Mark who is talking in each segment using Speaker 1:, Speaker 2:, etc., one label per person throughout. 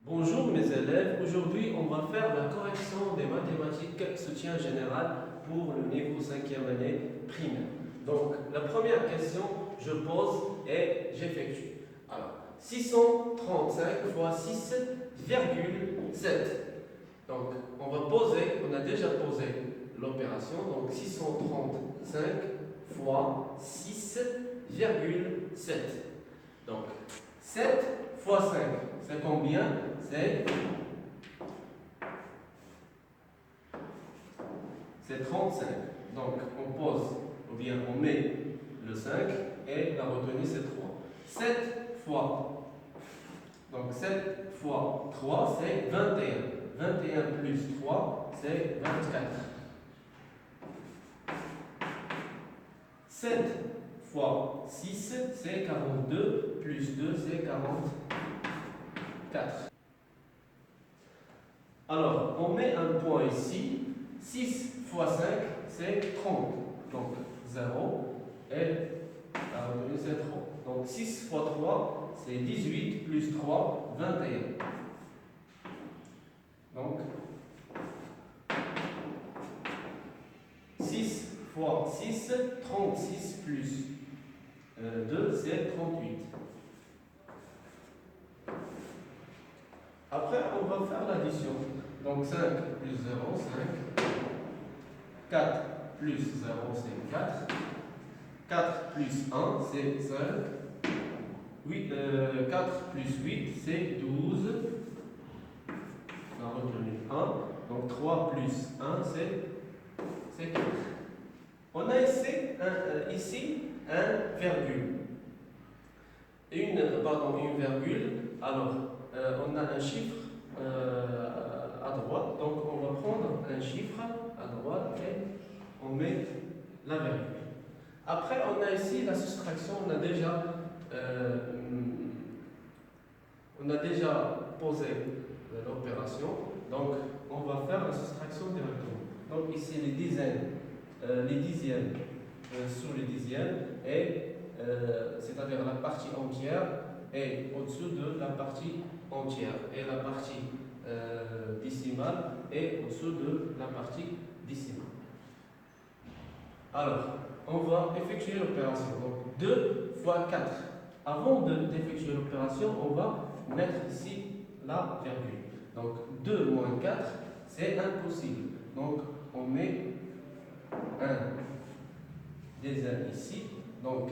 Speaker 1: Bonjour mes élèves, aujourd'hui on va faire la correction des mathématiques soutien général pour le niveau 5e année primaire. Donc la première question, je pose et j'effectue. Alors 635 fois 6,7. Donc on va poser, on a déjà posé l'opération, donc 635 fois 6,7. Donc 7 fois 5, c'est combien? C'est 35. Donc on pose, ou bien on met le 5 et la retenue c'est 3. 7 fois, donc 7 fois 3 c'est 21. 21 plus 3 c'est 24. 7 fois 6 c'est 42, plus 2 c'est 44. Alors, on met un point ici. 6 fois 5, c'est 30. Donc, 0 et la retenue, c'est 3. Donc, 6 fois 3, c'est 18 plus 3, 21. Donc, 6 fois 6, 36 plus 2, c'est 38. Après, on va faire l'addition. Donc 5 plus 0, 5. 4 plus 0, c'est 4. 4 plus 1, c'est 5. 4 plus 8, c'est 12. On a retenu 1. Donc 3 plus 1, c'est 4. On a ici un virgule. Une virgule. Alors, on a un chiffre à droite. Donc, on va prendre un chiffre à droite et on met la virgule. Après, on a ici la soustraction. On a déjà posé l'opération. Donc, on va faire la soustraction directement. Donc, ici, les dizaines, les dixièmes sur les dixièmes, et c'est-à-dire la partie entière et au-dessous de la partie entière, et la partie décimale et au-dessous de la partie décimale. Alors, on va effectuer l'opération. Donc 2 fois 4. Avant d'effectuer l'opération, on va mettre ici la virgule. Donc 2 moins 4, c'est impossible. Donc on met un dizaine ici. Donc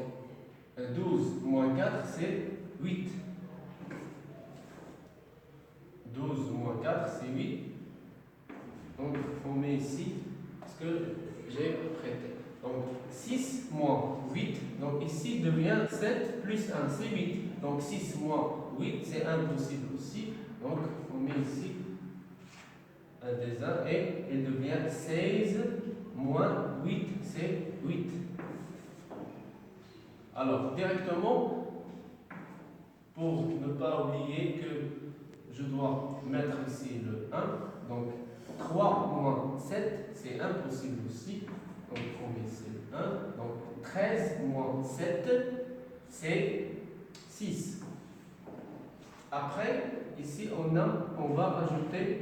Speaker 1: 12 moins 4, c'est 8. 12 moins 4, c'est 8. Donc, on met ici ce que j'ai prêté. Donc, 6 moins 8. Donc, ici devient 7 plus 1, c'est 8. Donc, 6 moins 8, c'est impossible aussi. Donc, on met ici un des 1 et il devient 16 moins 8, c'est 8. Alors, directement, pour ne pas oublier que je dois mettre ici le 1, donc 3 moins 7, c'est impossible aussi, donc on met ici le 1, donc 13 moins 7, c'est 6. Après, ici on va rajouter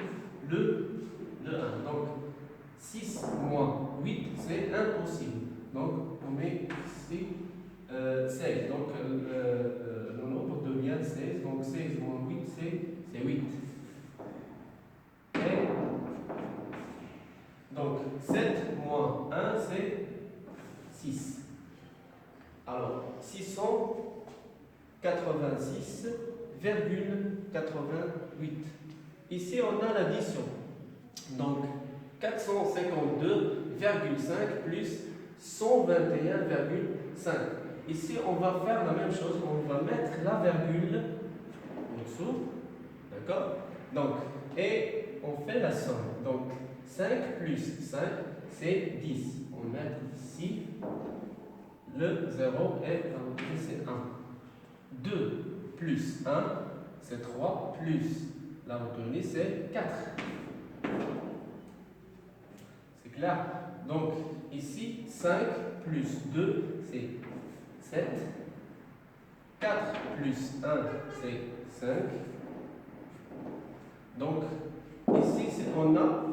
Speaker 1: le 1, donc 6 moins 8, c'est impossible, donc on met ici 16, donc le nombre devient 16, donc 16 moins 8, c'est 8. Et donc 7 moins 1, c'est 6. Alors 686,88. Ici on a l'addition. Donc 452,5 plus 121,5. Ici, on va faire la même chose. On va mettre la virgule au-dessous. D'accord? Donc, et on fait la somme. Donc, 5 plus 5, c'est 10. On met ici le 0 et la retenue, c'est 1. 2 plus 1, c'est 3. Plus la retenue, c'est 4. C'est clair? Donc, ici, 5 plus 2, c'est 7. 4 plus 1, c'est 5. Donc, ici, on a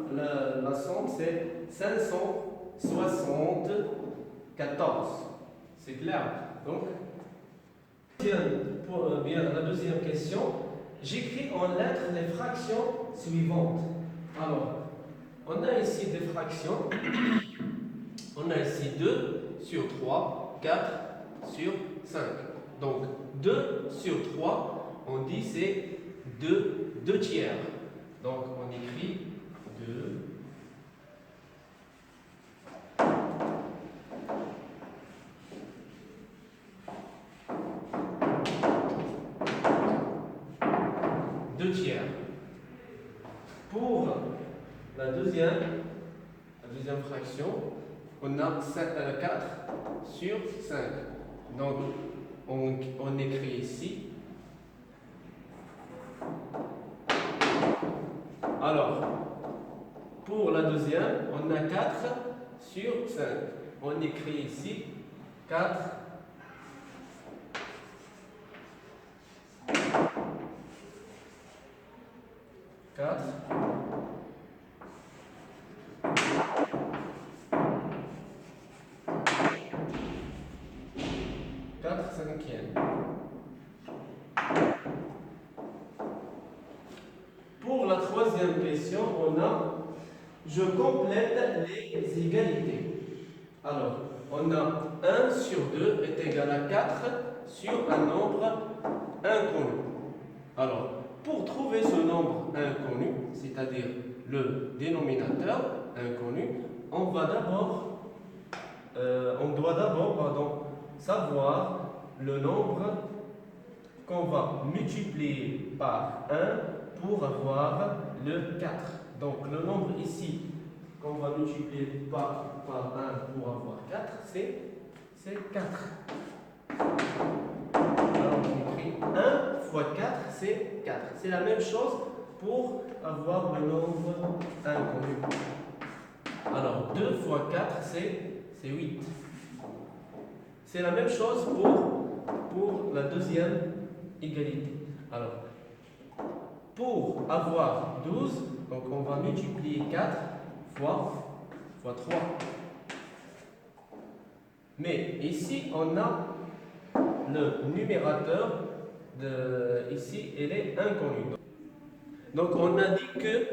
Speaker 1: la somme, c'est 574. C'est clair? Donc, bien, la deuxième question. J'écris en lettres les fractions suivantes. Alors, on a ici des fractions. On a ici 2 sur 3, 4 sur 5. Donc, 2 sur 3, on dit c'est 2 tiers. Donc, on écrit 2. Tiers. Pour la deuxième fraction, on a 4 sur 5. Donc, on écrit ici. Alors, pour la deuxième, on a 4 sur 5. On écrit ici 4 4 cinquièmes. Pour la troisième question, on a je complète les égalités. Alors, on a 1 sur 2 est égal à 4 sur un nombre inconnu. Alors, pour trouver ce nombre inconnu, c'est-à-dire le dénominateur inconnu, on doit d'abord savoir le nombre qu'on va multiplier par 1 pour avoir le 4. Donc le nombre ici qu'on va multiplier par 1 pour avoir 4, c'est 4. Alors on écrit 1 fois 4, c'est 4. C'est la même chose pour avoir le nombre inconnu. Alors 2 fois 4, c'est 8. C'est la même chose pour la deuxième égalité. Alors, pour avoir 12, donc on va multiplier 4 fois 3. Mais ici, on a le numérateur ici, il est inconnu. Donc on a dit que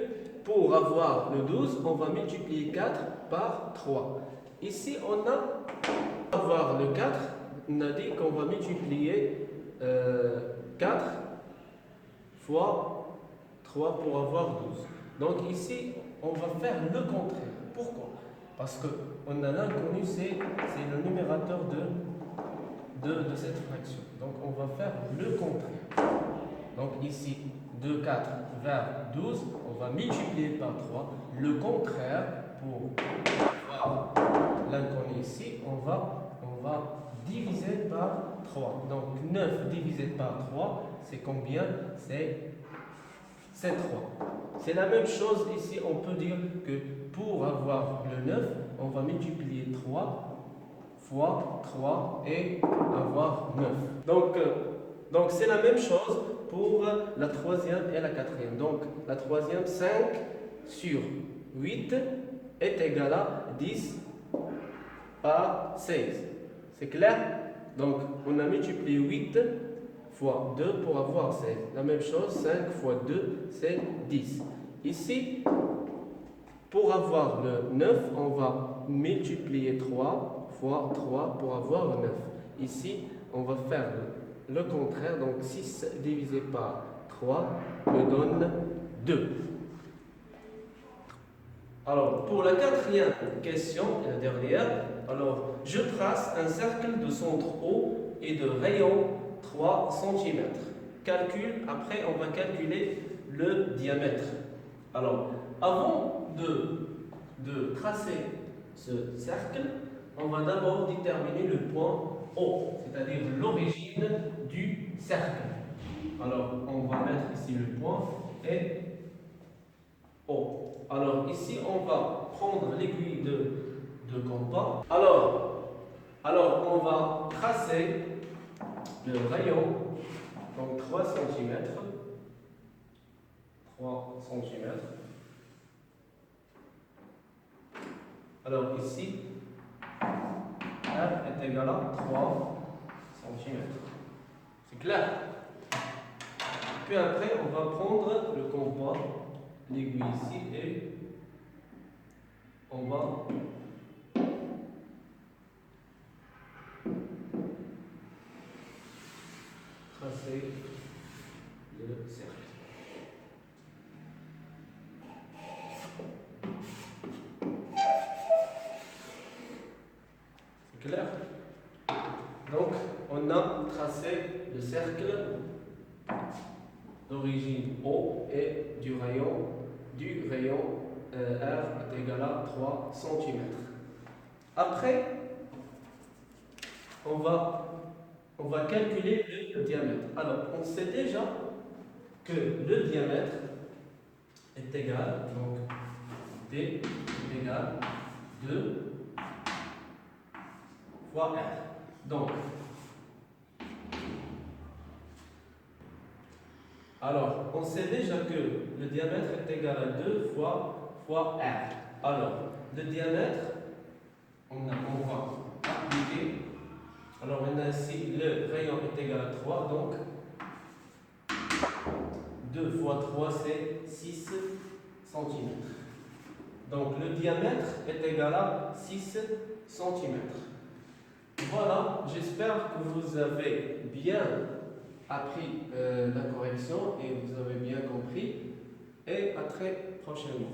Speaker 1: pour avoir le 12, on va multiplier 4 par 3. Ici, on a pour avoir le 4, on a dit qu'on va multiplier 4 fois 3 pour avoir 12. Donc ici, on va faire le contraire. Pourquoi? Parce qu'on a l'inconnu, c'est le numérateur de cette fraction. Donc on va faire le contraire. Donc ici, de 4 vers 12, on va multiplier par 3. Le contraire, pour avoir l'inconnu ici, on va diviser par 3. Donc 9 divisé par 3, c'est combien? C'est 3. C'est la même chose ici, on peut dire que pour avoir le 9, on va multiplier 3 fois 3 et avoir 9. Donc c'est la même chose pour la troisième et la quatrième. Donc la troisième, 5 sur 8 est égal à 10 par 16. C'est clair? Donc on a multiplié 8 fois 2 pour avoir 16. La même chose, 5 fois 2, c'est 10. Ici, pour avoir le 9, on va multiplier 3 fois 3 pour avoir le 9. Ici, on va faire le contraire. Donc 6 divisé par 3 me donne 2. Alors, pour la quatrième question, la dernière, alors je trace un cercle de centre haut et de rayon 3 cm. Après on va calculer le diamètre. Alors, avant de tracer ce cercle, on va d'abord déterminer le point O, c'est-à-dire l'origine du cercle. Alors, on va mettre ici le point et O. Alors, ici, on va prendre l'aiguille de compas. Alors, on va tracer le rayon, donc 3 cm. 3 cm. Alors ici, R est égal à 3 cm. C'est clair? Puis après, on va prendre le compas, l'aiguille ici, et on va tracer le cercle. C'est clair? Donc, on a tracé le cercle d'origine O et du rayon R est égal à 3 cm. Après, on va calculer le diamètre. Alors, on sait déjà que le diamètre est égal, donc D est égal 2 fois R. Donc, alors, on sait déjà que le diamètre est égal à 2 fois R. Alors, le diamètre, on va appliquer. Alors, on a ici le rayon est égal à 3, donc 2 fois 3, c'est 6 cm. Donc, le diamètre est égal à 6 cm. Voilà, j'espère que vous avez bien appris la correction et vous avez bien compris. Et à très prochainement.